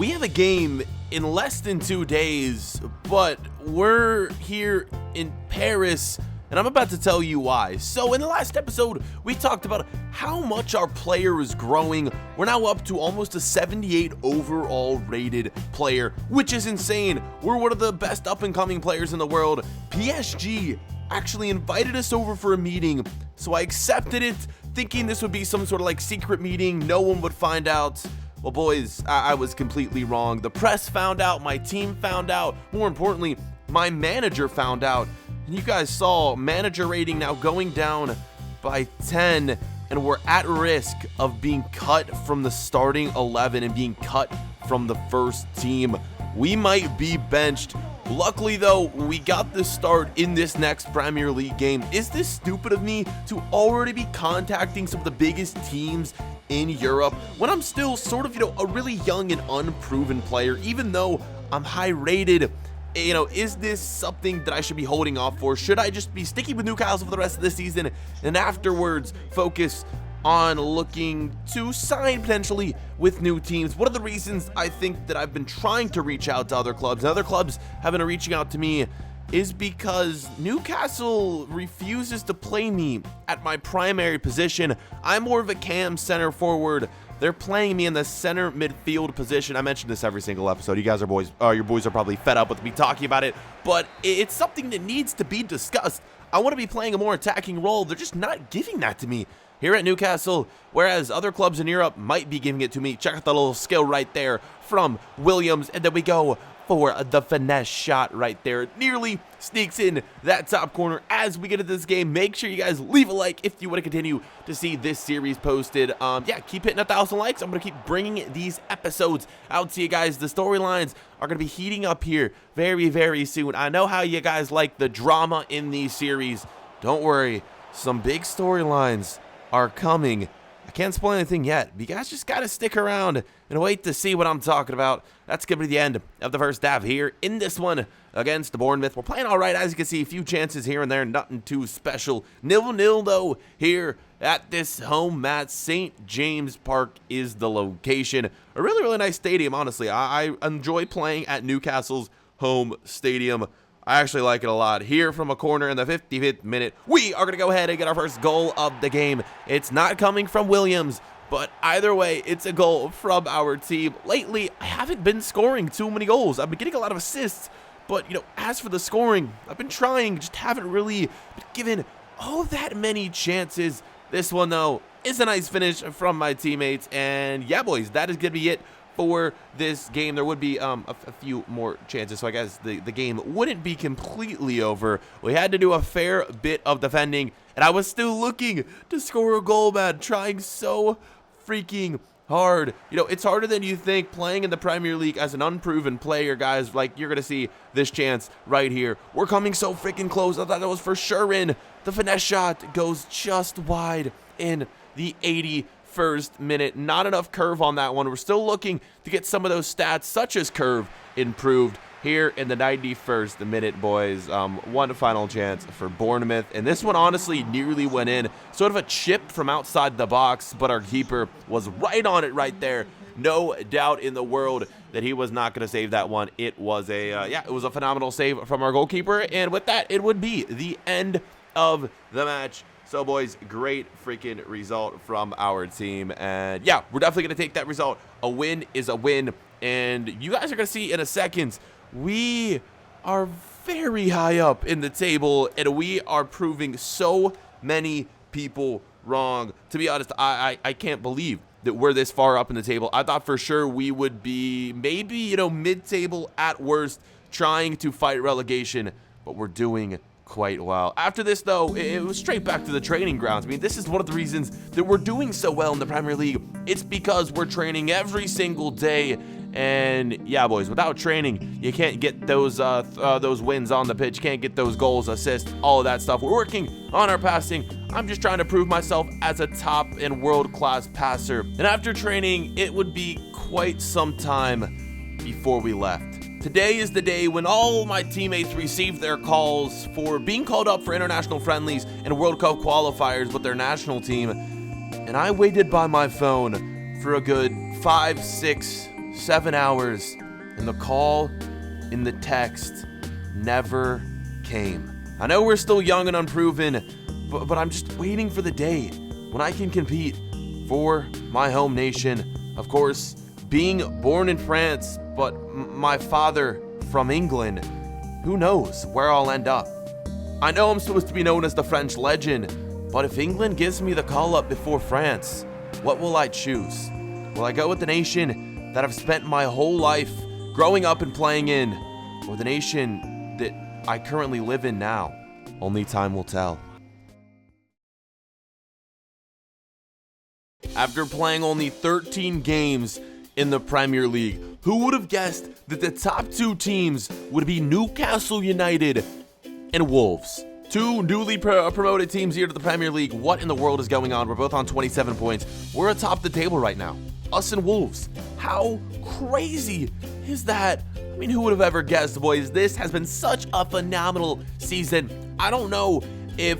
We have a game in less than 2 days, but we're here in Paris, and I'm about to tell you why. So in the last episode, we talked about how much our player is growing. We're now up to almost a 78 overall rated player, which is insane. We're one of the best up-and-coming players in the world. PSG actually invited us over for a meeting, so I accepted it, thinking this would be some sort of like secret meeting, no one would find out. Well, boys, I was completely wrong. The press found out, my team found out, more importantly, my manager found out. And you guys saw manager rating now going down by 10, and we're at risk of being cut from the starting 11 and being cut from the first team. We might be benched. Luckily, though, we got the start in this next Premier League game. Is this stupid of me to already be contacting some of the biggest teams in Europe when I'm still sort of, a really young and unproven player, even though I'm high rated? Is this something that I should be holding off for? Should I just be sticking with Newcastle for the rest of the season and afterwards focus on looking to sign potentially with new teams? One of the reasons I think that I've been trying to reach out to other clubs, and other clubs have been reaching out to me, is because Newcastle refuses to play me at my primary position. I'm more of a cam center forward. They're playing me in the center midfield position. I mentioned this every single episode. You guys are your boys are probably fed up with me talking about it, but it's something that needs to be discussed. I want to be playing a more attacking role. They're just not giving that to me here at Newcastle, whereas other clubs in Europe might be giving it to me. Check out the little skill right there from Williams, and then we go for the finesse shot right there. Nearly sneaks in that top corner. As we get into this game, make sure you guys leave a like if you want to continue to see this series posted. Keep hitting 1,000 likes. I'm going to keep bringing these episodes out to you guys. The storylines are going to be heating up here very, very soon. I know how you guys like the drama in these series. Don't worry, some big storylines are coming. I can't spoil anything yet, but you guys just gotta stick around and wait to see what I'm talking about. That's gonna be the end of the first half here in this one against the Bournemouth. We're playing all right, as you can see, a few chances here and there, nothing too special. 0-0 though here at this home match. St. James Park is the location. A really, really nice stadium, honestly. I enjoy playing at Newcastle's home stadium. I actually like it a lot. Here from a corner in the 55th minute, we are going to go ahead and get our first goal of the game. It's not coming from Williams, but either way, it's a goal from our team. Lately, I haven't been scoring too many goals. I've been getting a lot of assists, but, as for the scoring, I've been trying, just haven't really been given all that many chances. This one, though, is a nice finish from my teammates, and yeah, boys, that is going to be it for this game. There would be a few more chances, so I guess the game wouldn't be completely over. We had to do a fair bit of defending, and I was still looking to score a goal, man. Trying so freaking hard. It's harder than you think playing in the Premier League as an unproven player, guys. Like, you're gonna see this chance right here. We're coming so freaking close. I thought that was for sure in. The finesse shot goes just wide in the 81st minute. Not enough curve on that one. We're still looking to get some of those stats, such as curve, improved here in the 91st minute, boys. One final chance for Bournemouth, and this one honestly nearly went in. Sort of a chip from outside the box, but our keeper was right on it right there. No doubt in the world that he was not going to save that one. It was a phenomenal save from our goalkeeper, and with that, it would be the end of the match. So, boys, great freaking result from our team. And, yeah, we're definitely going to take that result. A win is a win. And you guys are going to see in a second, we are very high up in the table. And we are proving so many people wrong. To be honest, I can't believe that we're this far up in the table. I thought for sure we would be maybe, mid-table at worst, trying to fight relegation. But we're doing quite well. After this, though, it was straight back to the training grounds. I mean, this is one of the reasons that we're doing so well in the Premier League. It's because we're training every single day. And yeah, boys, without training, you can't get those wins on the pitch, can't get those goals, assists, all of that stuff. We're working on our passing. I'm just trying to prove myself as a top and world-class passer. And after training, it would be quite some time before we left. Today is the day when all my teammates received their calls for being called up for international friendlies and World Cup qualifiers with their national team. And I waited by my phone for a good 5, 6, 7 hours, and the call in the text never came. I know we're still young and unproven, but I'm just waiting for the day when I can compete for my home nation. Of course, being born in France, but my father from England, who knows where I'll end up. I know I'm supposed to be known as the French legend, but if England gives me the call up before France, what will I choose? Will I go with the nation that I've spent my whole life growing up and playing in, or the nation that I currently live in now? Only time will tell. After playing only 13 games in the Premier League, who would have guessed that the top two teams would be Newcastle United and Wolves? Two newly promoted teams here to the Premier League. What in the world is going on? We're both on 27 points. We're atop the table right now. Us and Wolves. How crazy is that? I mean, who would have ever guessed, boys? This has been such a phenomenal season. I don't know if,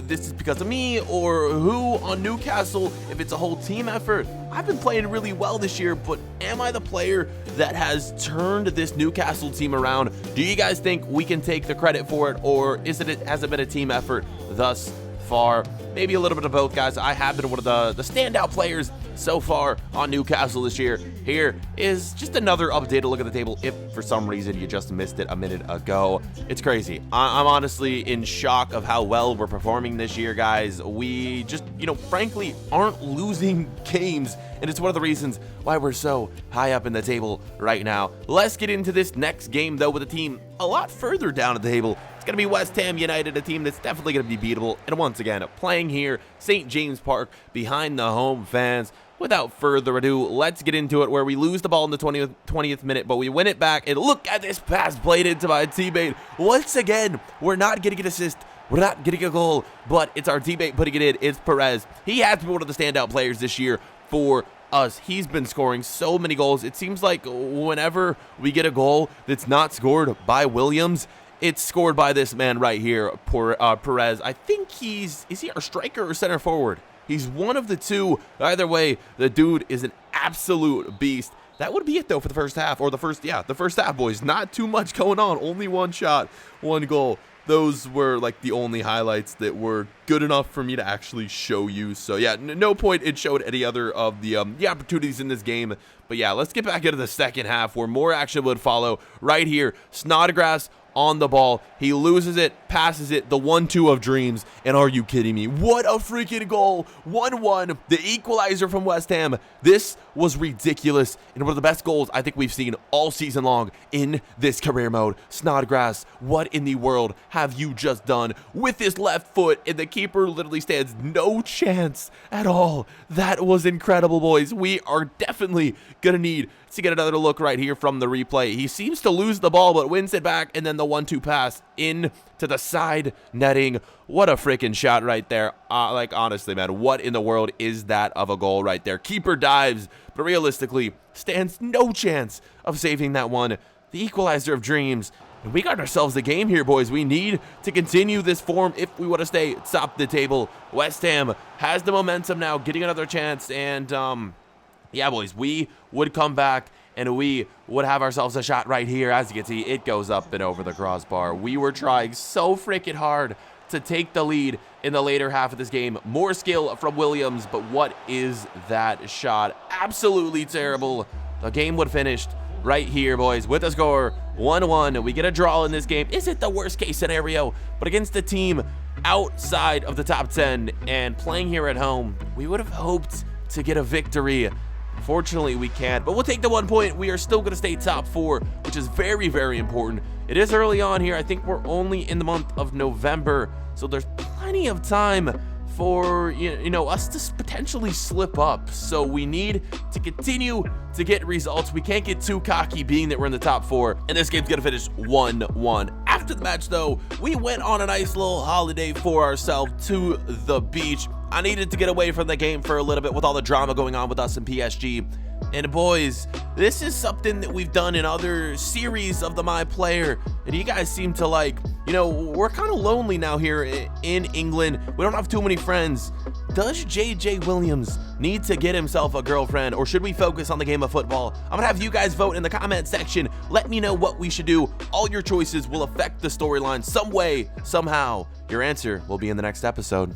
this is because of me or who on Newcastle, if it's a whole team effort. I've been playing really well this year, but am I the player that has turned this Newcastle team around? Do you guys think we can take the credit for it, or has it been a team effort thus far? Maybe a little bit of both, guys. I have been one of the standout players so far on Newcastle this year. Here is just another updated look at the table if for some reason you just missed it a minute ago. It's crazy. I'm honestly in shock of how well we're performing this year, guys. We just, frankly aren't losing games, and it's one of the reasons why we're so high up in the table right now. Let's get into this next game, though, with a team a lot further down the table. It's going to be West Ham United, a team that's definitely going to be beatable. And once again, playing here, St. James Park, behind the home fans. Without further ado, let's get into it, where we lose the ball in the 20th minute, but we win it back. And look at this pass played into my teammate. Once again, we're not getting an assist. We're not getting a goal, but it's our teammate putting it in. It's Perez. He has been one of the standout players this year for us. He's been scoring so many goals. It seems like whenever we get a goal that's not scored by Williams, it's scored by this man right here, Perez. I think is he our striker or center forward? He's one of the two. Either way, the dude is an absolute beast. That would be it, though, for the first half, or the first half, boys. Not too much going on. Only one shot, one goal. Those were like the only highlights that were good enough for me to actually show you. So yeah, no point it showed any other of the opportunities in this game. But yeah, let's get back into the second half, where more action would follow. Right here, Snodgrass on the ball. He loses it, passes it, the 1-2 of dreams. And are you kidding me? What a freaking goal. 1-1, the equalizer from West Ham. This was ridiculous, and one of the best goals I think we've seen all season long in this career mode. Snodgrass, what in the world have you just done with his left foot? And the keeper literally stands no chance at all. That was incredible, boys. We are definitely gonna need to get another look right here from the replay. He seems to lose the ball, but wins it back, and then the 1-2 pass in to the side netting. What a freaking shot right there. Honestly, man, what in the world is that of a goal right there? Keeper dives, but realistically stands no chance of saving that one. The equalizer of dreams. And we got ourselves a game here, boys. We need to continue this form if we want to stay top the table. West Ham has the momentum now, getting another chance, and yeah, boys, we would come back and we would have ourselves a shot right here. As you can see, it goes up and over the crossbar. We were trying so freaking hard to take the lead in the later half of this game. More skill from Williams, but what is that shot? Absolutely terrible. The game would finished right here, boys, with a score 1-1. We get a draw in this game. Is it the worst case scenario? But against a team outside of the top 10 and playing here at home, we would have hoped to get a victory. Fortunately, we can't, but we'll take the 1 point. We are still going to stay top 4, which is very, very important. It is early on here. I think we're only in the month of November, so there's plenty of time for us to potentially slip up. So we need to continue to get results. We can't get too cocky being that we're in the top 4, and this game's gonna finish 1-1. After the match, though, we went on a nice little holiday for ourselves to the beach. I needed to get away from the game for a little bit with all the drama going on with us in PSG. And boys, this is something that we've done in other series of the My Player, and you guys seem to like. We're kind of lonely now here in England. We don't have too many friends. does JJ Williams need to get himself a girlfriend, or should we focus on the game of football? I'm gonna have you guys vote in the comment section. Let me know what we should do. All your choices will affect the storyline some way, somehow. Your answer will be in the next episode.